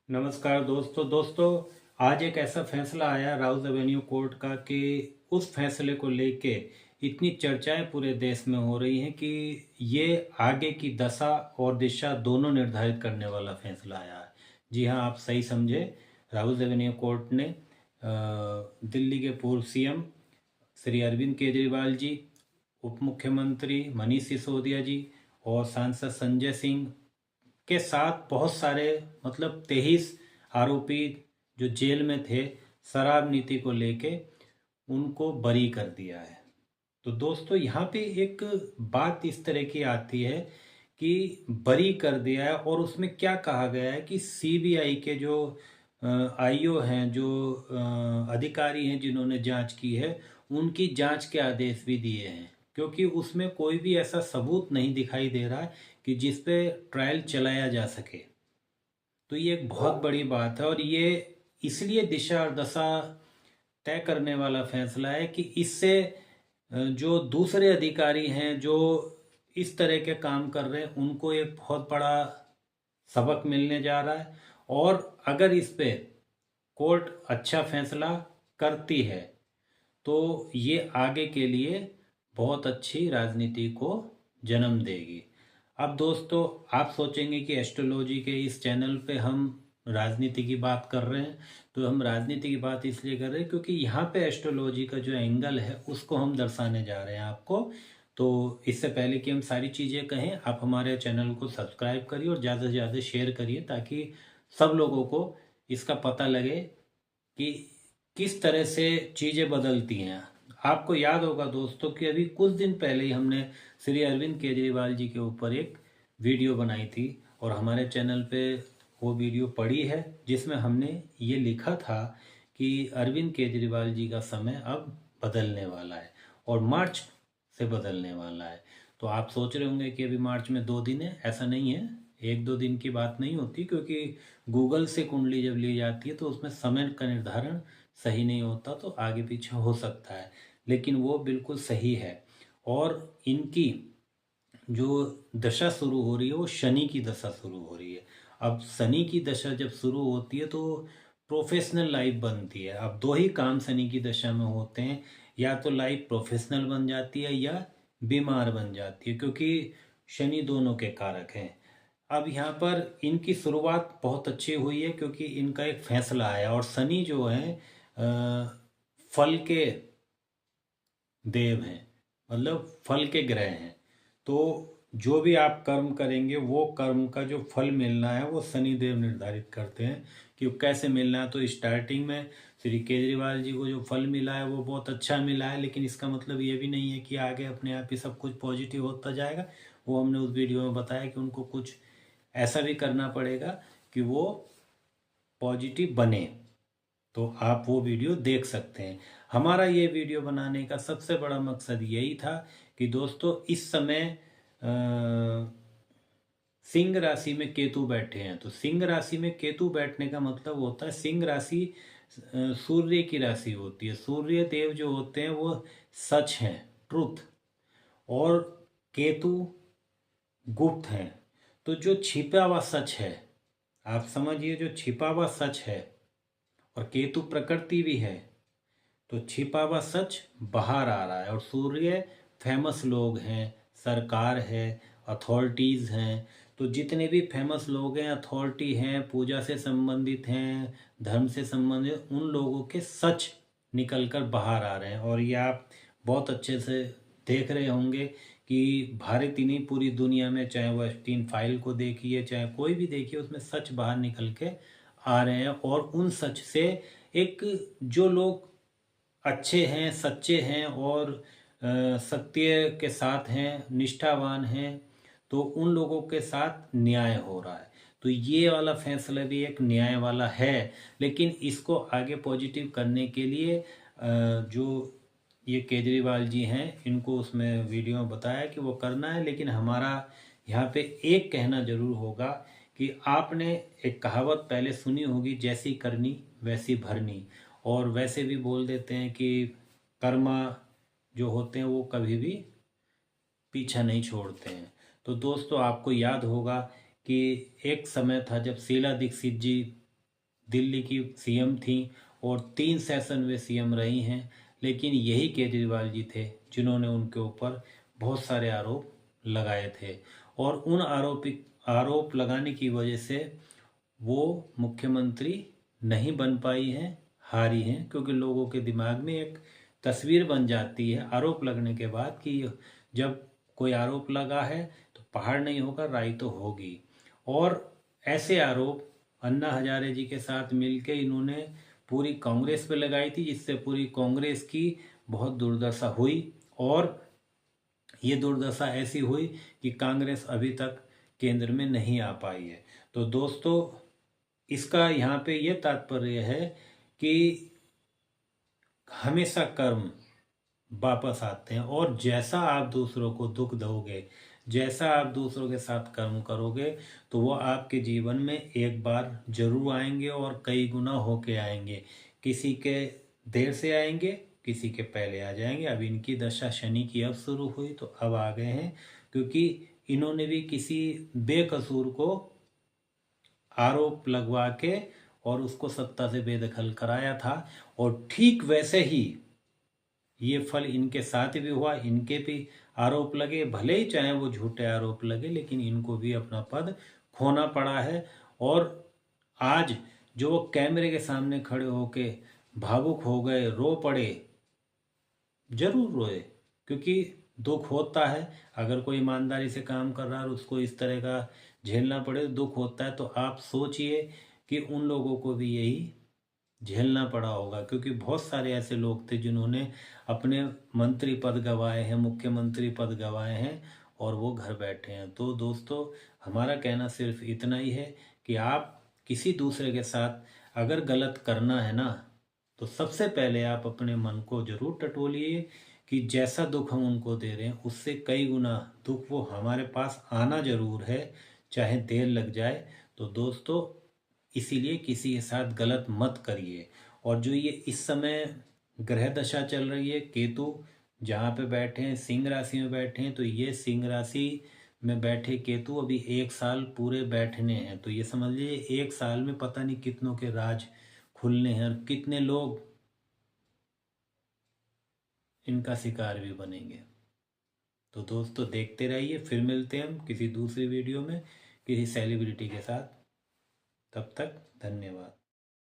नमस्कार दोस्तों आज एक ऐसा फैसला आया राउज एवेन्यू कोर्ट का कि उस फैसले को लेके इतनी चर्चाएं पूरे देश में हो रही हैं कि ये आगे की दशा और दिशा दोनों निर्धारित करने वाला फैसला आया है। जी हाँ, आप सही समझे। राउज एवेन्यू कोर्ट ने दिल्ली के पूर्व सीएम श्री अरविंद केजरीवाल जी, उप मुख्यमंत्री मनीष सिसोदिया जी और सांसद संजय सिंह के साथ बहुत सारे 23 आरोपी जो जेल में थे शराब नीति को लेके, उनको बरी कर दिया है। तो दोस्तों यहाँ पे एक बात इस तरह की आती है कि बरी कर दिया है और उसमें क्या कहा गया है कि सीबीआई के जो आईओ हैं, जो अधिकारी हैं जिन्होंने जांच की है, उनकी जांच के आदेश भी दिए हैं, क्योंकि उसमें कोई भी ऐसा सबूत नहीं दिखाई दे रहा है कि जिस पे ट्रायल चलाया जा सके। तो ये एक बहुत बड़ी बात है और ये इसलिए दिशा और दशा तय करने वाला फैसला है कि इससे जो दूसरे अधिकारी हैं जो इस तरह के काम कर रहे हैं, उनको एक बहुत बड़ा सबक मिलने जा रहा है। और अगर इस पे कोर्ट अच्छा फैसला करती है तो ये आगे के लिए बहुत अच्छी राजनीति को जन्म देगी। अब दोस्तों, आप सोचेंगे कि एस्ट्रोलॉजी के इस चैनल पे हम राजनीति की बात कर रहे हैं। तो हम राजनीति की बात इसलिए कर रहे हैं क्योंकि यहाँ पे एस्ट्रोलॉजी का जो एंगल है उसको हम दर्शाने जा रहे हैं आपको। तो इससे पहले कि हम सारी चीज़ें कहें, आप हमारे चैनल को सब्सक्राइब करिए और ज़्यादा से ज़्यादा शेयर करिए ताकि सब लोगों को इसका पता लगे कि किस तरह से चीज़ें बदलती हैं। आपको याद होगा दोस्तों कि अभी कुछ दिन पहले ही हमने श्री अरविंद केजरीवाल जी के ऊपर एक वीडियो बनाई थी और हमारे चैनल पे वो वीडियो पड़ी है, जिसमें हमने ये लिखा था कि अरविंद केजरीवाल जी का समय अब बदलने वाला है और मार्च से बदलने वाला है। तो आप सोच रहे होंगे कि अभी मार्च में 2 दिन है। ऐसा नहीं है, 1-2 दिन की बात नहीं होती, क्योंकि गूगल से कुंडली जब ली जाती है तो उसमें समय का निर्धारण सही नहीं होता, तो आगे पीछे हो सकता है, लेकिन वो बिल्कुल सही है। और इनकी जो दशा शुरू हो रही है वो शनि की दशा शुरू हो रही है। अब शनि की दशा जब शुरू होती है तो प्रोफेशनल लाइफ बनती है। अब दो ही काम शनि की दशा में होते हैं, या तो लाइफ प्रोफेशनल बन जाती है या बीमार बन जाती है, क्योंकि शनि दोनों के कारक हैं। अब यहाँ पर इनकी शुरुआत बहुत अच्छी हुई है क्योंकि इनका एक फैसला आया और शनि जो है फल के देव हैं, फल के ग्रह हैं। तो जो भी आप कर्म करेंगे वो कर्म का जो फल मिलना है वो शनि देव निर्धारित करते हैं कि कैसे मिलना है। तो स्टार्टिंग में श्री केजरीवाल जी को जो फल मिला है वो बहुत अच्छा मिला है, लेकिन इसका मतलब ये भी नहीं है कि आगे अपने आप ही सब कुछ पॉजिटिव होता जाएगा। वो हमने उस वीडियो में बताया कि उनको कुछ ऐसा भी करना पड़ेगा कि वो पॉजिटिव बने। तो आप वो वीडियो देख सकते हैं। हमारा ये वीडियो बनाने का सबसे बड़ा मकसद यही था कि दोस्तों इस समय सिंह राशि में केतु बैठे हैं। तो सिंह राशि में केतु बैठने का मतलब होता है, सिंह राशि सूर्य की राशि होती है। सूर्य देव जो होते हैं वो सच हैं, ट्रुथ, और केतु गुप्त हैं। तो जो छिपा हुआ सच है, आप समझिए, जो छिपा हुआ सच है, और केतु प्रकृति भी है, तो छिपा हुआ सच बाहर आ रहा है। और सूर्य फेमस लोग हैं, सरकार है, अथॉरिटीज़ हैं। तो जितने भी फेमस लोग हैं, अथॉरिटी हैं, पूजा से संबंधित हैं, धर्म से संबंधित, उन लोगों के सच निकल कर बाहर आ रहे हैं। और ये आप बहुत अच्छे से देख रहे होंगे कि भारत ही नहीं, पूरी दुनिया में, चाहे वो एप्स्टीन फाइल को देखिए, चाहे कोई भी देखिए, उसमें सच बाहर निकल के आ रहे हैं। और उन सच से एक जो लोग अच्छे हैं, सच्चे हैं और सत्य के साथ हैं, निष्ठावान हैं, तो उन लोगों के साथ न्याय हो रहा है। तो ये वाला फैसला भी एक न्याय वाला है, लेकिन इसको आगे पॉजिटिव करने के लिए जो ये केजरीवाल जी हैं, इनको उसमें वीडियो में बताया कि वो करना है। लेकिन हमारा यहाँ पे एक कहना जरूर होगा कि आपने एक कहावत पहले सुनी होगी, जैसी करनी वैसी भरनी। और वैसे भी बोल देते हैं कि कर्मा जो होते हैं वो कभी भी पीछा नहीं छोड़ते हैं। तो दोस्तों, आपको याद होगा कि एक समय था जब शीला दीक्षित जी दिल्ली की सीएम थी और 3 सेशन वे सीएम रही हैं, लेकिन यही केजरीवाल जी थे जिन्होंने उनके ऊपर बहुत सारे आरोप लगाए थे और उन आरोप लगाने की वजह से वो मुख्यमंत्री नहीं बन पाई हैं, हारी हैं। क्योंकि लोगों के दिमाग में एक तस्वीर बन जाती है आरोप लगने के बाद कि जब कोई आरोप लगा है तो पहाड़ नहीं होगा, राई तो होगी। और ऐसे आरोप अन्ना हजारे जी के साथ मिलके इन्होंने पूरी कांग्रेस पे लगाई थी, जिससे पूरी कांग्रेस की बहुत दुर्दशा हुई। और ये दुर्दशा ऐसी हुई कि कांग्रेस अभी तक केंद्र में नहीं आ पाई है। तो दोस्तों, इसका यहाँ पे ये तात्पर्य है कि हमेशा कर्म वापस आते हैं और जैसा आप दूसरों को दुख दोगे, जैसा आप दूसरों के साथ कर्म करोगे, तो वो आपके जीवन में एक बार जरूर आएंगे और कई गुना होके आएंगे। किसी के देर से आएंगे, किसी के पहले आ जाएंगे। अब इनकी दशा शनि की अब शुरू हुई तो अब आ गए हैं, क्योंकि इन्होंने भी किसी बेकसूर को आरोप लगवा के और उसको सत्ता से बेदखल कराया था। और ठीक वैसे ही ये फल इनके साथ भी हुआ। इनके भी आरोप लगे, भले ही चाहे वो झूठे आरोप लगे, लेकिन इनको भी अपना पद खोना पड़ा है। और आज जो वो कैमरे के सामने खड़े होके भावुक हो गए, रो पड़े, जरूर रोए, क्योंकि दुख होता है। अगर कोई ईमानदारी से काम कर रहा है और उसको इस तरह का झेलना पड़े तो दुख होता है। तो आप सोचिए कि उन लोगों को भी यही झेलना पड़ा होगा, क्योंकि बहुत सारे ऐसे लोग थे जिन्होंने अपने मंत्री पद गंवाए हैं, मुख्यमंत्री पद गंवाए हैं और वो घर बैठे हैं। तो दोस्तों, हमारा कहना सिर्फ इतना ही है कि आप किसी दूसरे के साथ अगर गलत करना है ना, तो सबसे पहले आप अपने मन को जरूर टटोलिए कि जैसा दुख हम उनको दे रहे हैं उससे कई गुना दुख वो हमारे पास आना जरूर है, चाहे देर लग जाए। तो दोस्तों, इसीलिए किसी के साथ गलत मत करिए। और जो ये इस समय ग्रह दशा चल रही है, केतु जहाँ पे बैठे हैं सिंह राशि में बैठे हैं, तो ये सिंह राशि में बैठे केतु अभी 1 साल पूरे बैठने हैं। तो ये समझ लीजिए 1 साल में पता नहीं कितनों के राज खुलने हैं और कितने लोग इनका शिकार भी बनेंगे। तो दोस्तों, देखते रहिए। फिर मिलते हैं हम किसी दूसरी वीडियो में किसी सेलिब्रिटी के साथ। तब तक धन्यवाद।